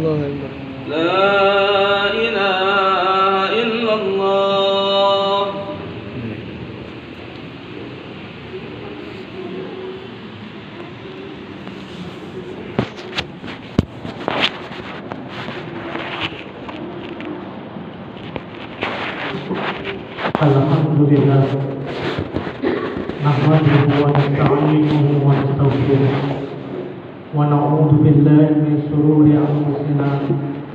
لا إله إلا الله. Alhamdulillah, nahmaduhu wa nasta'inuhu wa nastaghfiruh wa na'udzu billahi min shururi anfusina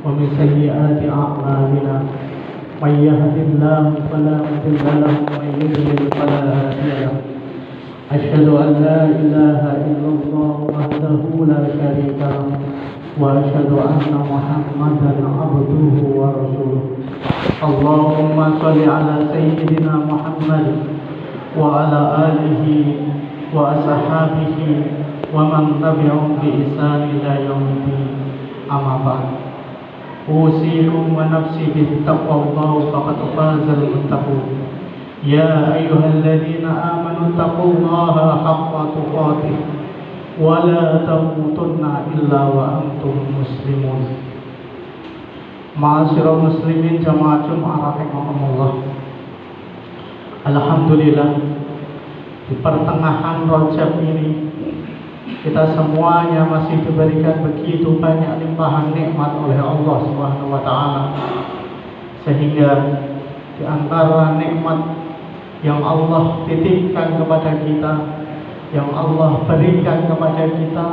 wa min sayyiati a'malina. May yahdihillahu fala mudilla lahu wa may yudlil fala hadiya lahu. Asyhadu an la ilaha illallah wahdahu la syarika lahu wa asyhadu anna Muhammadan abduhu wa rasuluh. Allahumma shalli ala sayyidina Muhammad wa ala alihi wa ashabihi wa man tabi'ahum bi ihsan ila yaumiddin. Amma ba'd. Usikum wa nafsi bi taqwallah faqad fazal muttaqun. Ya ayyuhalladzina amanu taqullaha haqqa tuqatih wa la tamutunna illa wa antum muslimun. Ma'asyiral muslimin jamaah Jumat rahimakumullah. Alhamdulillah, di pertengahan Rajab ini kita semuanya masih diberikan begitu banyak limpahan nikmat oleh Allah Subhanahu wa taala. Sehingga di antara nikmat yang Allah titipkan kepada kita, yang Allah berikan kepada kita,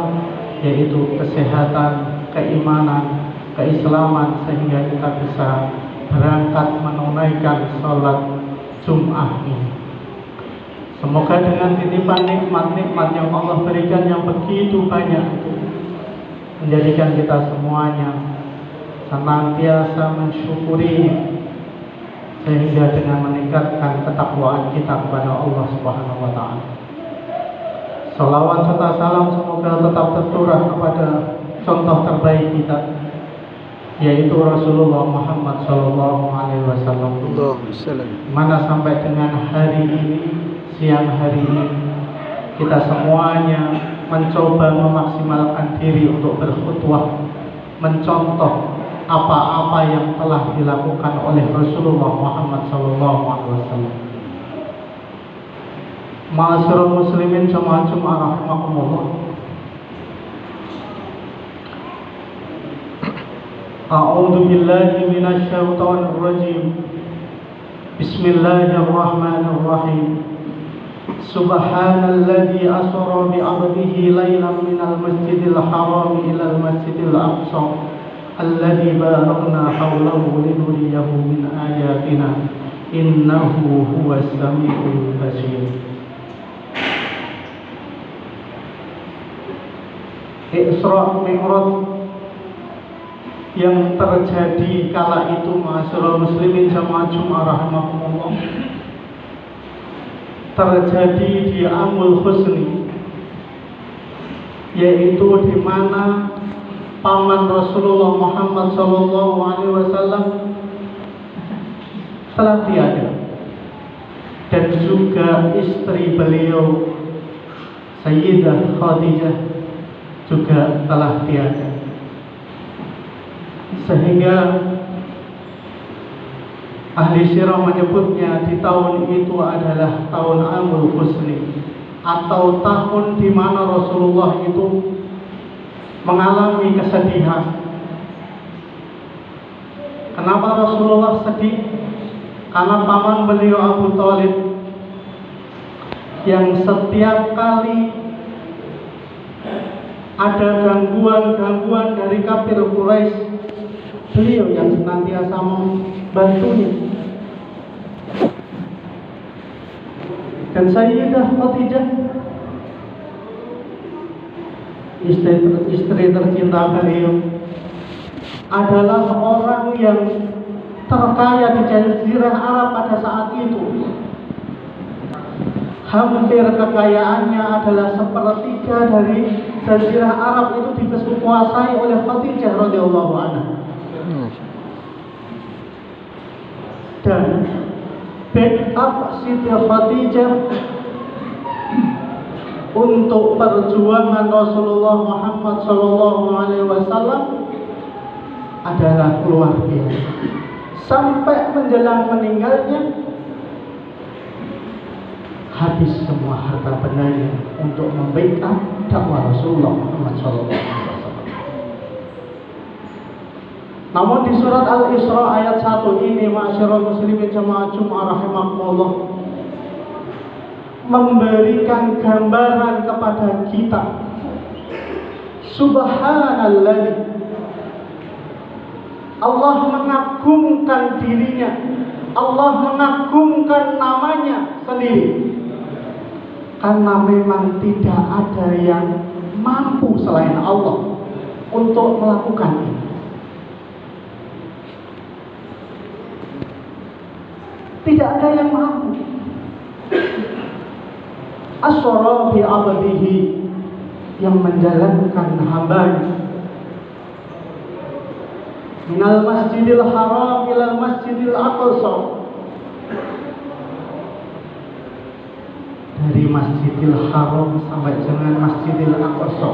yaitu kesehatan, keimanan, keislaman, sehingga kita bisa berangkat menunaikan sholat Jum'ah ini. Semoga dengan titipan nikmat-nikmat yang Allah berikan yang begitu banyak itu menjadikan kita semuanya senantiasa mensyukuri, sehingga dengan meningkatkan ketakwaan kita kepada Allah Subhanahu wa taala. Salawat serta salam semoga tetap tercurah kepada contoh terbaik kita, yaitu Rasulullah Muhammad sallallahu alaihi wasallam. Mana sampai dengan hari ini, siang hari ini, kita semuanya mencoba memaksimalkan diri untuk berkhutbah, mencontoh apa-apa yang telah dilakukan oleh Rasulullah Muhammad sallallahu alaihi wasallam. Ma'asyiral muslimin jamaah Jumat rahimakumullah. A'udzu billahi minasy syaithanir rajim. Bismillahirrahmanirrahim. Subhanalladzi asra bi 'abdihi lailan minal masjidil haram ilal masjidil aqsa alladzi barakna hawlahu linuriyahu min ayatina innahu huwas samiul basir. Isra Mi'raj yang terjadi kala itu, ma'asyiral muslimin jamaah Jumat rahimakumullah, terjadi di Amul Husni, yaitu di mana paman Rasulullah Muhammad sallallahu alaihi wasallam telah tiada, dan juga istri beliau Sayyidah Khadijah juga telah tiada. Sehingga ahli sirah menyebutnya di tahun itu adalah tahun Amul Husni, atau tahun di mana Rasulullah itu mengalami kesedihan. Kenapa Rasulullah sedih? Karena paman beliau Abu Thalib yang setiap kali ada gangguan dari kafir Quraisy, beliau yang senantiasa membantunya. Dan Sayyidah Khadijah, istri tercinta beliau, adalah orang yang terkaya di Jazirah Arab pada saat itu. Hampir kekayaannya adalah sepertiga dari Jazirah Arab itu dikuasai oleh Khadijah radhiyallahu anha. Dan backup Siti Khadijah untuk perjuangan Rasulullah Muhammad sallallahu alaihi wasallam adalah luar biasa. Sampai menjelang meninggalnya habis semua harta bendanya untuk membackup dakwah Rasulullah Muhammad SAW. Namun di surat Al-Isra ayat 1 ini, ma'asyiral muslimin jamaah Jumat rahimakumullah, memberikan gambaran kepada kita, subhanallah, Allah mengagungkan dirinya, Allah mengagungkan namanya sendiri, karena memang tidak ada yang mampu selain Allah untuk melakukan ini. Tidak ada yang mampu. Asra bi 'abdihi, yang menjalankan hambanya, minal masjidil haram ilal masjidil aqsa, dari masjidil haram sampai dengan masjidil aqsa,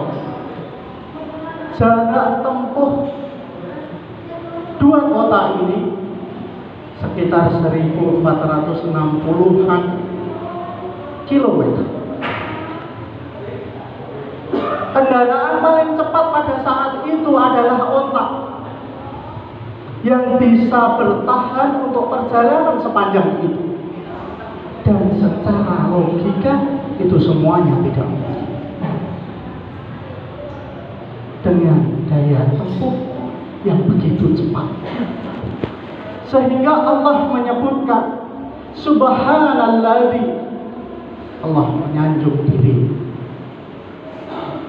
jarak tempuh dua kota ini sekitar 1460-an kilometer. Kendaraan paling cepat pada saat itu adalah onta, yang bisa bertahan untuk perjalanan sepanjang itu. Dan secara logika itu semuanya tidak mungkin dengan daya tempuh yang begitu cepat. Sehingga Allah menyebutkan subhanalladzi, Allah menyanjung diri,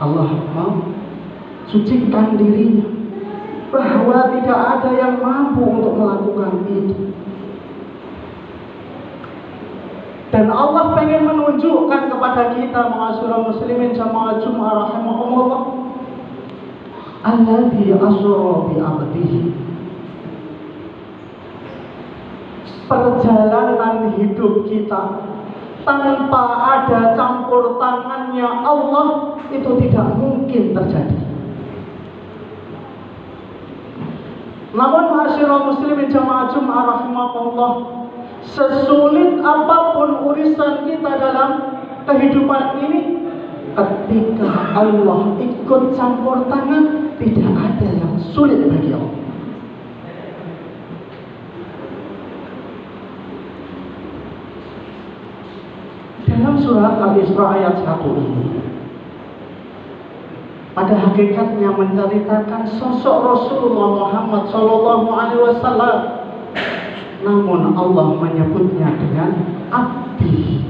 Allah mensucikan dirinya bahwa tidak ada yang mampu untuk melakukan itu. Dan Allah pengen menunjukkan kepada kita, ma'asyiral muslimin jamaah Jumat rahimakumullah, alladzi asra bi 'abdihi, perjalanan hidup kita tanpa ada campur tangannya Allah itu tidak mungkin terjadi. Namun ma'asyiral muslimin jamaah Jumat rahimakumullah, sesulit apapun urusan kita dalam kehidupan ini, ketika Allah ikut campur tangan, tidak ada yang sulit bagi Allah. Dalam surat Al-Isra ayat 1 ini, pada hakikatnya menceritakan sosok Rasulullah Muhammad SAW. Namun Allah menyebutnya dengan abdi.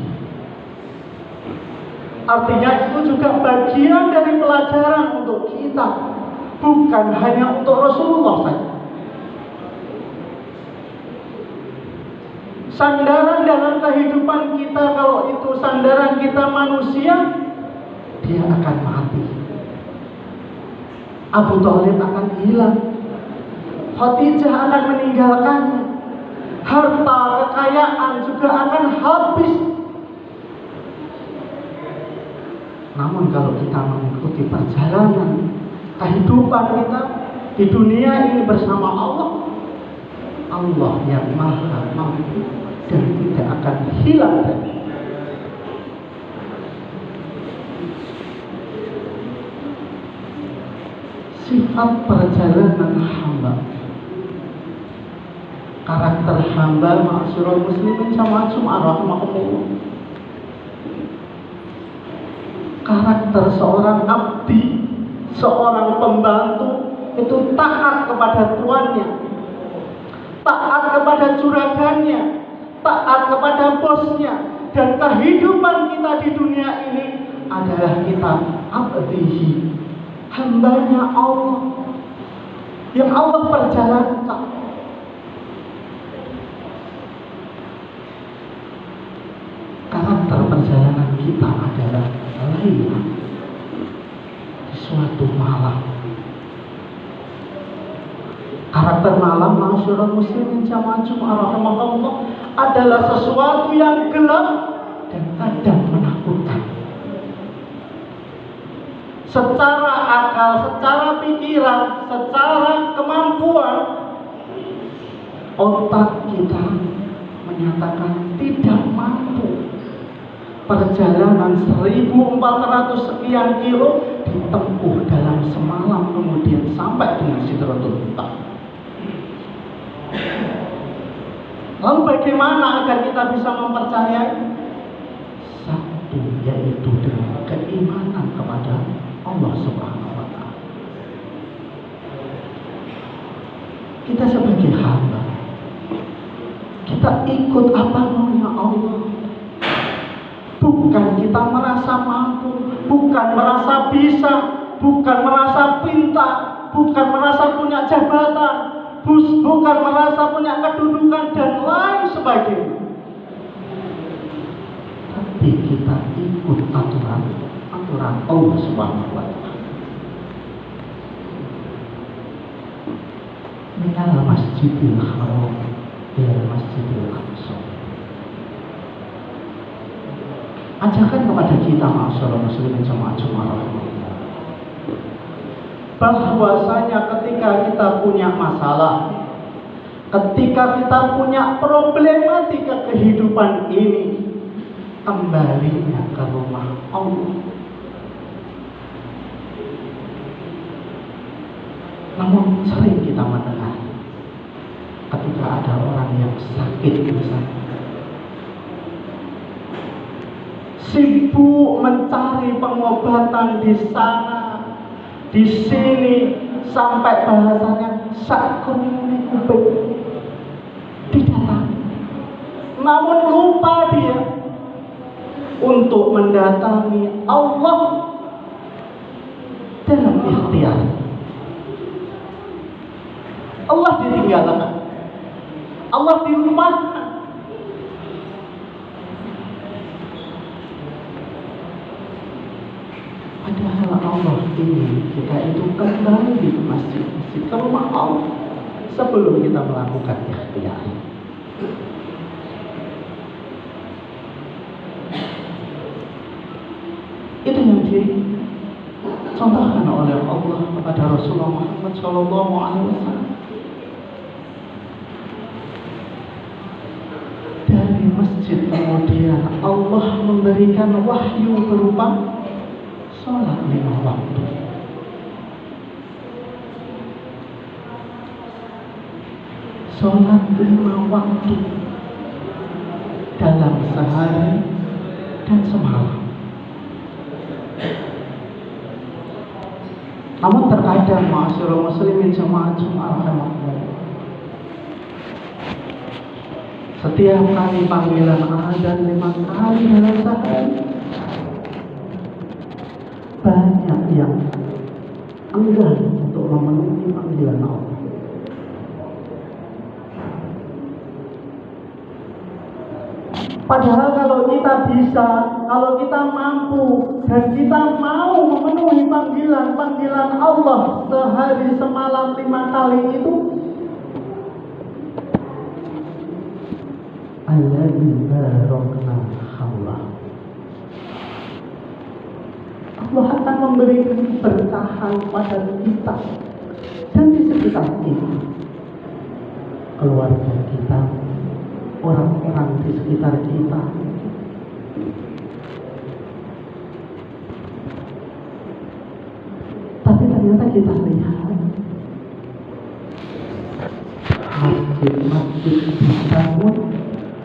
Artinya itu juga bagian dari pelajaran untuk kita, bukan hanya untuk Rasulullah saja. Sandaran dalam kehidupan kita, kalau itu sandaran kita manusia, dia akan mati. Abu Thalib akan hilang, Khadijah akan meninggalkannya, harta kekayaan juga akan habis. Namun kalau kita mengikuti perjalanan kehidupan kita di dunia ini bersama Allah, Allah yang maha mampu dan tidak akan hilang dari sifat perjalanan hamba. Karakter hamba, ma'asyiral muslimin jamaah Jumat rahimakumullah, karakter seorang abdi, seorang pembantu itu taat kepada tuannya, taat kepada juragannya, taat kepada bosnya. Dan kehidupan kita di dunia ini adalah kita abdihi, hambanya Allah, yang Allah perjalankan. Karakter perjalanan kita adalah lain di suatu malam. Karakter malam, ma'asyiral muslimin jamaah Jumat rahimakumullah, adalah sesuatu yang gelap dan kadang menakutkan. Secara akal, secara pikiran, secara kemampuan otak kita menyatakan tidak mampu. Perjalanan 1400 sekian kilo ditempuh dalam semalam, kemudian sampai dengan Sidratul Muntaha. Lalu bagaimana agar kita bisa mempercayai? Satu, yaitu dengan keimanan kepada Allah Subhanahu wa Ta'ala. Kita sebagai hamba, kita ikut apa maunya Allah. Bukan kita merasa mampu, bukan merasa bisa, bukan merasa pintar, bukan merasa punya jabatan, bukan merasa punya kedudukan dan lain sebagainya. Tapi kita ikut aturan Allah Subhanahu wa Ta'ala. Minal masjidil haram ila masjidil aqsa. Ajakan kepada kita, ma'asyiral muslimin jamaah Jumat, bahwasanya ketika kita punya masalah, ketika kita punya problematika kehidupan ini, kembalinya ke rumah Allah. Namun sering kita mendengar ketika ada orang yang sakit misalnya, sibuk mencari pengobatan di sana, di sini, sampai bahasanya sakruni kuping didatangi. Namun lupa dia untuk mendatangi Allah dalam ikhtiar. Allah ditinggalkan, Allah dilupakan. Padahal Allah ingin kita itu kembali ke masjid-masjid, ke rumah Allah sebelum kita melakukan ikhtiar. Itu yang dicontohkan oleh Allah kepada Rasulullah Muhammad SAW. Dari masjid kemudian Allah memberikan wahyu berupa sholat 5 waktu. Sholat 5 waktu dalam sehari dan semalam. Namun terkadang ma'asyiral muslimin jamaah Jumat, setiap kali panggilan azan 5 kali dalam sehari, banyak yang enggan untuk memenuhi panggilan Allah. Padahal kalau kita bisa, kalau kita mampu, dan kita mau memenuhi panggilan Allah sehari semalam 5 kali itu, alladzi barakna haulah, Allah akan memberikan keberkahan pada kita dan di sekitar kita, keluarga kita, orang-orang di sekitar kita. Tapi ternyata kita lihat masjid-masjid dibangun